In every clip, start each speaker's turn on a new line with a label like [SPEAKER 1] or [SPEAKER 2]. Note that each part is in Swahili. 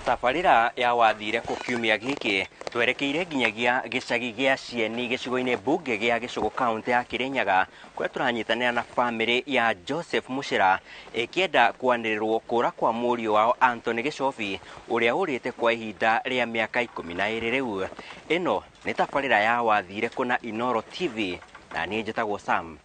[SPEAKER 1] Tabarĩra ya wathire kũ kiumia gĩkĩ twerekeire nginyagia gĩcagi gĩa Cieni gĩcigo-inĩ mbunge gĩa Gĩcũgũ kaunti ya Kĩrĩnyaga kũrĩa tũranyitanĩra na bamĩrĩ ya Joseph Muchera ĩkĩenda kwanĩrĩrwo kũra kwa mũriũ wao Anthony Gĩchobi ũrĩa ũrĩte kwa ihinda rĩa mĩaka 12 rĩu. Ĩno nĩ tabarĩra ya wathire kũna Inooro TV na niĩ njĩtagwo Sam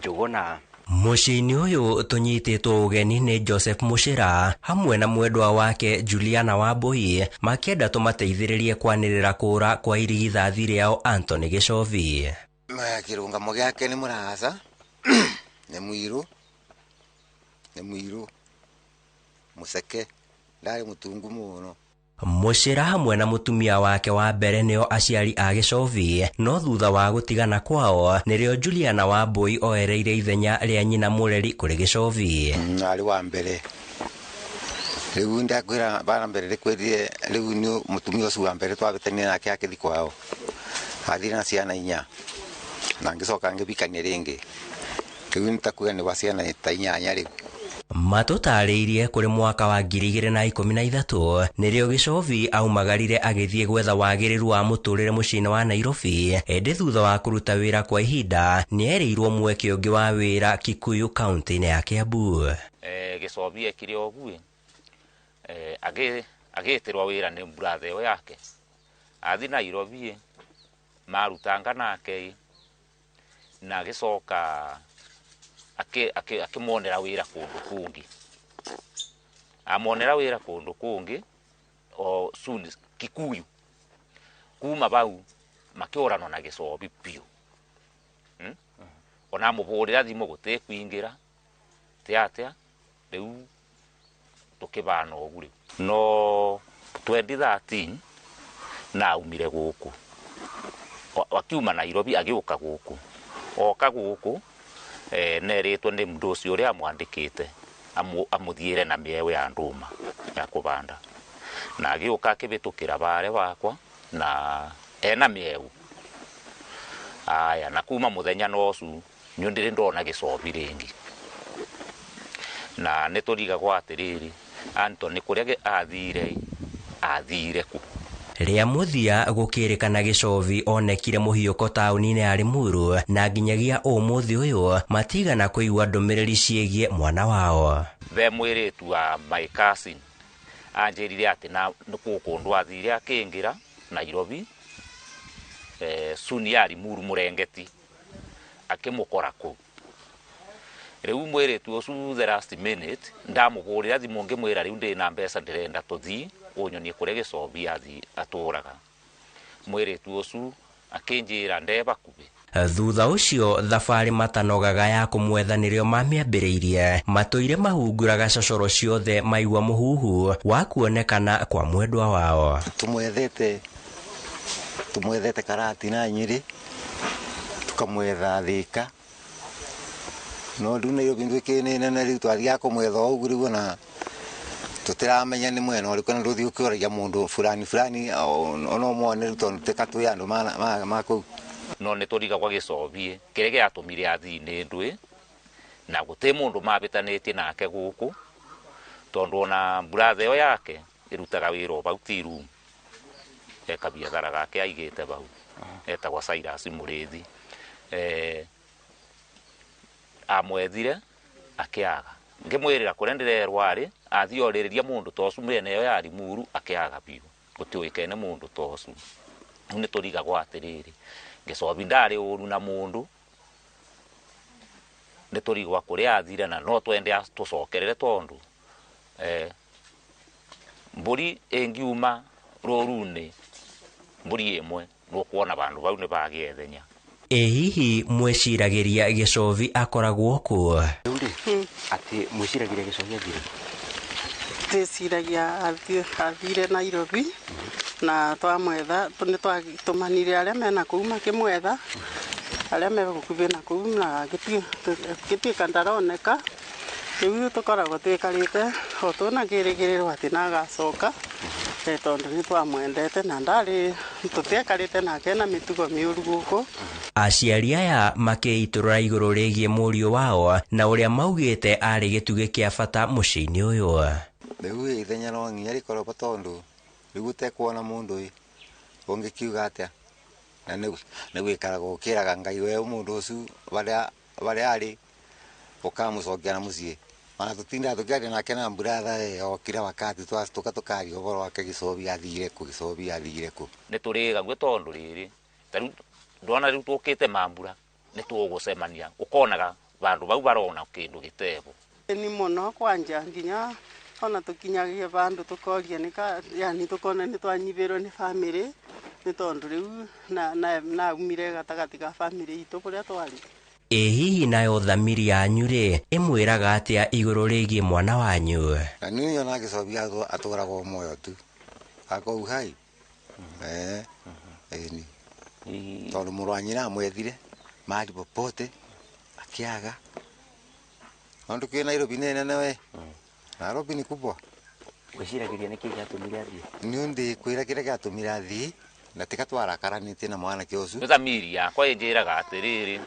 [SPEAKER 1] Njũgũna. Mũciĩ-inĩ ũyũ tũnyitĩtwo ũgeni nĩ Joseph Muchera hamwe na mwendwa wake Juliana Wambui makĩenda tũmateithĩrĩrie kwanĩrĩra kũra kwa irigithathi rĩao Anthony Gĩchobi.
[SPEAKER 2] Kĩrũngamo gĩake nĩ mũraca nĩ mũirũ mũceke ndarĩ mũtungu mũno.
[SPEAKER 1] Muchera hamwe na mũtumia wake wa mbere nĩo aciari a Gĩchobi, no thutha wa gũtigana kwao nĩrĩo Juliana Wambui oereire ithenya rĩa nyina mũreri kũrĩ Gĩchobi.
[SPEAKER 2] Arĩ wa mbere rĩu ndakwĩra bana mbere rĩkwĩrire rĩu nĩ mũtumia ũcio wa mbere twabĩtania nake akĩthi kwao athire na ciana 4 na ngĩcoka ngĩbikania rĩngĩ rĩu nĩtakuga nĩ wa ciana ta 8 rĩu.
[SPEAKER 1] Matũtarĩirie kũrĩ mwaka wa 2013 nĩrĩo Gĩchobi aumagarire agĩthiĩ gwetha wagĩrĩru wa mũtũrĩre mũciĩ-inĩ wa Nairobi, ĩndĩ thutha wa kũruta wĩra kwa ihinda nĩerĩirwo mweke ũngĩ wa wĩra Kikuyu kaunti-inĩ ya Kiambu.
[SPEAKER 3] Gĩchobi ekire ũguo agĩtĩrwo wĩra nĩ brother ũyũ yake athi Nairobi marutanga nake na gĩcoka akĩmonera wĩra kũndũ kũngĩ. Amonera wĩra kũndũ kũngĩ o suni Kikuyu. Kuma bau makĩorana na Gĩchobi piũ. Ona mũhũrĩra thimũ gũtekwingĩra teatea rĩu tũkĩbana ũguo rĩu. No 2013 na aumire gũkũ. Akiuma Nairobi agĩũka gũkũ. Oka gũkũ nerĩtwo nĩ mũndũ ũcio ũrĩa amwandĩkĩte amũthiĩre na mĩewe ya ndũma ya kũbanda na agĩũka akĩbĩtũkĩra bare wakwa na ena mĩewu. Aya na kuma mũthenya nocu nĩ ndĩrĩ ndona Gĩchobi rĩngĩ na nĩtũrigagwo atĩrĩrĩ Anthony kũrĩa athire kũ.
[SPEAKER 1] Rĩa mũthia gũkĩrĩkana Gĩchobi onekire mũhiũko taũni-inĩ ya Limuru na nginyagia ũmũthĩ ũyũ matigana kũigua ndũmĩrĩri ciĩgiĩ mwana wao.
[SPEAKER 3] Ve mwĩrĩtu wa my cousin anjĩrire atĩ na nĩkũndũ athire akĩingĩra Nairobi suni ya Limuru Mũrengeti akĩmũkora kũu. Rĩu mwĩrĩtu ũcio the last minute ndamũhũrĩra thimũ ngĩmwĩra rĩu ndĩna mbeca ndĩrenda tũthiĩ ũnyonie kũrĩa Gĩchobi atũraga. Mwĩrĩtu ũcio akĩnjĩra ndeba kubi.
[SPEAKER 1] Thutha ũcio thabarĩ matanogaga ya kũmwetha nĩrĩo mamĩambĩrĩirie matũire mahunguraga cocoro ciothe maigua mũhuhu wa kuonekana kwa mwendwa wao.
[SPEAKER 2] Tumwethete Karati na Nyĩrĩ tukamwetha Thĩka no rĩu Nairobi ndwĩkĩnĩne na rĩu twathiaga kũmwetha ũguo rĩu na tũtiramenya nĩ mwena ũrĩkũ na rũthiĩ ũkĩoragia mũndũ fulani ona ũmone rĩu tondũ tũkatwĩ andũ ma kũu.
[SPEAKER 3] No nĩtũrigagwo Gĩchobi kĩrĩa gĩatũmire athii nĩ ndũĩ na gũtĩ mũndũ mabĩtanĩtie nake gũkũ tondũ ona brother ũyũ yake ĩrutaga wĩra bau tea room kabiathara gake aigĩte bau etagwo Cyrus Mũrĩthi. Amwethire akĩaga ngĩmwĩrĩra kũrĩa ndĩrerwo arĩ athi orĩrĩria mũndũ tocu mĩena ĩyo ya Limuru akĩaga biũ gũtiũĩkaine mũndũ tocu. Nĩ tũrigagwo atĩrĩrĩ Gĩchobi ndarĩ ũru na mũndũ nĩ tũrigwa kũrĩa athire na no twende tũcokerere tondũ mbũri ĩngiuma rũru-inĩ mbũri ĩmwe nũkuona bandũ bau nĩ bagĩethenya.
[SPEAKER 1] Hihi mwĩciragĩria Gĩchobi akoragwo kũ?
[SPEAKER 2] Atĩ mwĩciragĩria Gĩchobi athire?
[SPEAKER 4] Ndĩciragia athire Nairobi na twamwetha nĩtwatũmanire arĩa mena kũu makĩmwetha arĩa megũkuhĩ na kũu na gĩtuĩka ndaroneka. Rĩu tũkoragwo twĩkarĩte o tũnakĩrĩgĩrĩrwo atĩ nagacoka tondũ nĩtwamwendete na ndarĩ tũtĩekarĩte nake na mĩtugo mĩũru gũkũ.
[SPEAKER 1] Aciari aya makĩitũrũra igũrũ rĩgiĩ mũriũ wao na ũrĩa maugĩte arĩ gĩtugĩ kĩa bata mũciĩ-inĩ ũyũ.
[SPEAKER 2] Riu ithenya no nginya rikorwo tondu riu utekuona mundu ungikiuga atia na ni gwikaraga ukiraga Ngai we mundu ucu baria ari ukamucokia na mucii mana tutinda tukiaria nake na mburatha okira wakati twastuka tukaria uboro wake Gicobi athire ku
[SPEAKER 3] ni turigagwe tondu riri tariu ndona riu tukite mambura ni tugucemania ukonaga bandu bau barona kindu gitebo
[SPEAKER 4] ni muno kwanja nginya ona tukinyagia bandu tukoria nika yani tukona ni twanyibirwo ni family ni tondu riu na umire gatagati ka family itu kuria twari.
[SPEAKER 1] Hihi nayo thamiri yanyu ri imwiraga atia iguru rigie mwana wanyu?
[SPEAKER 2] Na niyo na Gicobi atũraga moyo tu akou hai ni tondu mũrũ wa nyina amwethire mahali popote akiaga ondu kwĩ Nairobi nĩ nene we Nairobi ni kubwa.
[SPEAKER 1] Gwiciragiria niki giatumire athii?
[SPEAKER 2] Niĩ ndikwĩra kĩrĩa gĩatũmire athii na tika twarakaranítie na mwanake ũcio.
[SPEAKER 3] Thamiri yakwa injiraga atiriri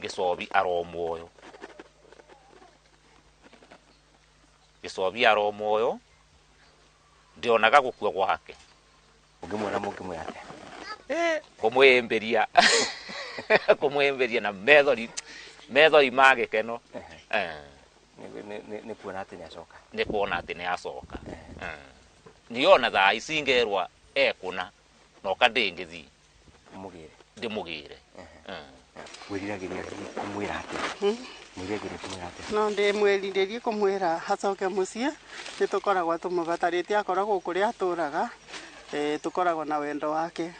[SPEAKER 3] Gicobi aro muoyo. Gicobi aro muoyo ndionaga gukua gwake.
[SPEAKER 1] Ungimwona mukimwira atia?
[SPEAKER 3] Kumwemberia na methori magikeno.
[SPEAKER 1] Ni kuona ati ni acoka.
[SPEAKER 3] Ni kuona ati ni acoka. Niona thaa icingerwa ekuna no kadingithi ndimugire.
[SPEAKER 1] Wiriragiria kumwira ati? Mwiragiria kumwira ati?
[SPEAKER 4] No ndimwiriririe kumwira acoke mucii ni tukoragwa tumubatarite akoragwo kuria aturaga tukoragwo na wendo wake.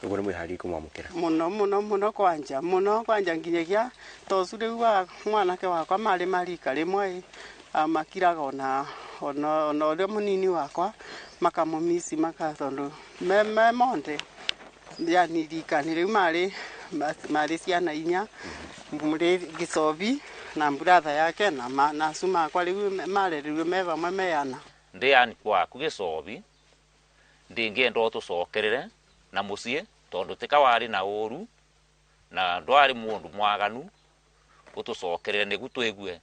[SPEAKER 1] Ugo ni mwihari kumwamukira
[SPEAKER 4] muno kwanja nginyagia tocu riu wa mwanake wakwa mari marika rimwe makiraga ona uria munini wakwa makamumisi makatondu me monde yani rikani riu mari ciana inya muri Gicobi na mburatha yake na suma akwa riu mareriwe me vamwe meyana
[SPEAKER 3] ndiani kwaku Gicobi ndingienda utucokerere na mucii tondu tika wari na uru na ndwari mundu mwaganu utucokerere nigu twigue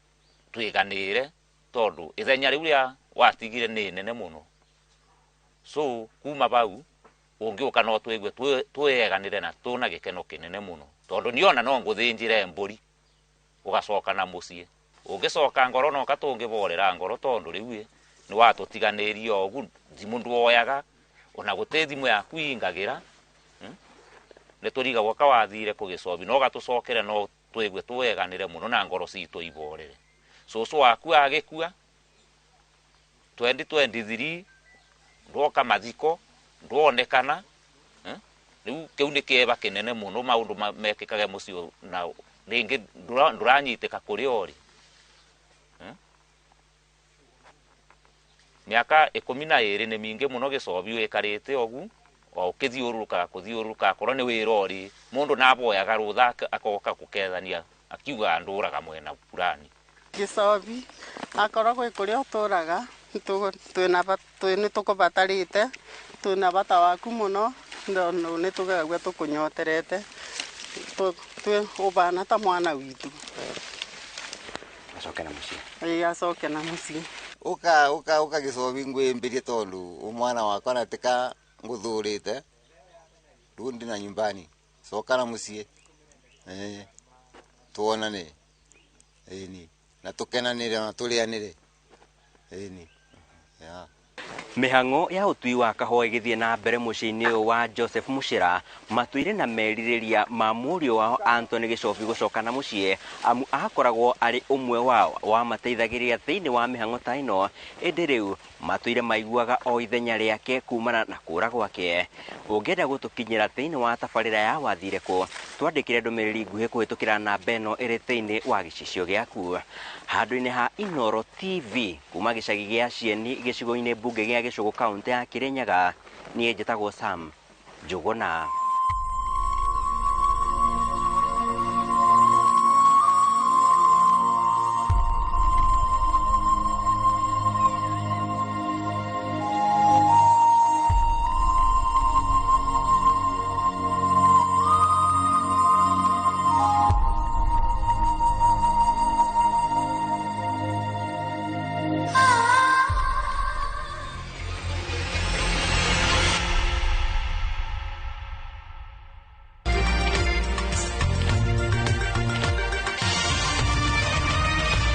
[SPEAKER 3] twiganire tondu ithenya riu ria watigire ni nene muno. So kuma bau ungiuka no twigue tweganire na tuna gikeno kinene muno tondu niona no nguthinjire mburi ugacoka na mucii ungicoka ngoro no katungiborera ngoro tondu riu ni watutiganirie ogu thimu oyaga ona guti thimu yaku ingagira ni turiga gwaka wathire ku Gicobi no gatucokere no twigue tweganire muno na ngoro citu iborere. Cucu waku agikua 2023 ndoka mathiko ndonekana riu kiu ni kieba kinene muno maundu mekikage mucio na ringi nduranyitika kuri ori miaka 12 ni mingi muno Gicobi wikarite ogu o kuthiuruka korwo ni wirori mundu naboyaga rutha akoka kukethania akiuga nduraga mwena fulani.
[SPEAKER 4] Gicobi akoragwo kuria uturaga ni tukubatarite twina bata waku muno ndono ni tugagwe tukunyoterete twi ubana ta mwana witu
[SPEAKER 1] acoke na mucii.
[SPEAKER 4] Acoke na mucii
[SPEAKER 2] uka Gicobi ngwimbirie tondu umwana wakwa na tika nguthurite riu ndi na nyumbani coka na mucii tuonane ni na tukenanire na turianire ni
[SPEAKER 1] Mihang'o ya utui wa kahua igithie na mbere muciini wa Joseph Muchira matuire na meririria ma murio wao Anthony Gicobi gucoka na mucii amu akoragwo ari umwe wao wa mateithagiria thiini wa mihang'o ta ino indi riu matuire maiguaga o ithenya riake kumana na kura gwake. Ungienda gutukinyira thiini wa tabarira ya wathire ku twandikire ndumiriri nguhi kuhitukira namba ino iri thiini wa gicicio giaku handu-ini ha Inoro TV kuma gicagi gia Cieni gicigo-ini bunge gia Gicugu kaunti ya Kirinyaga. Nie njitagwo Sam Njuguna.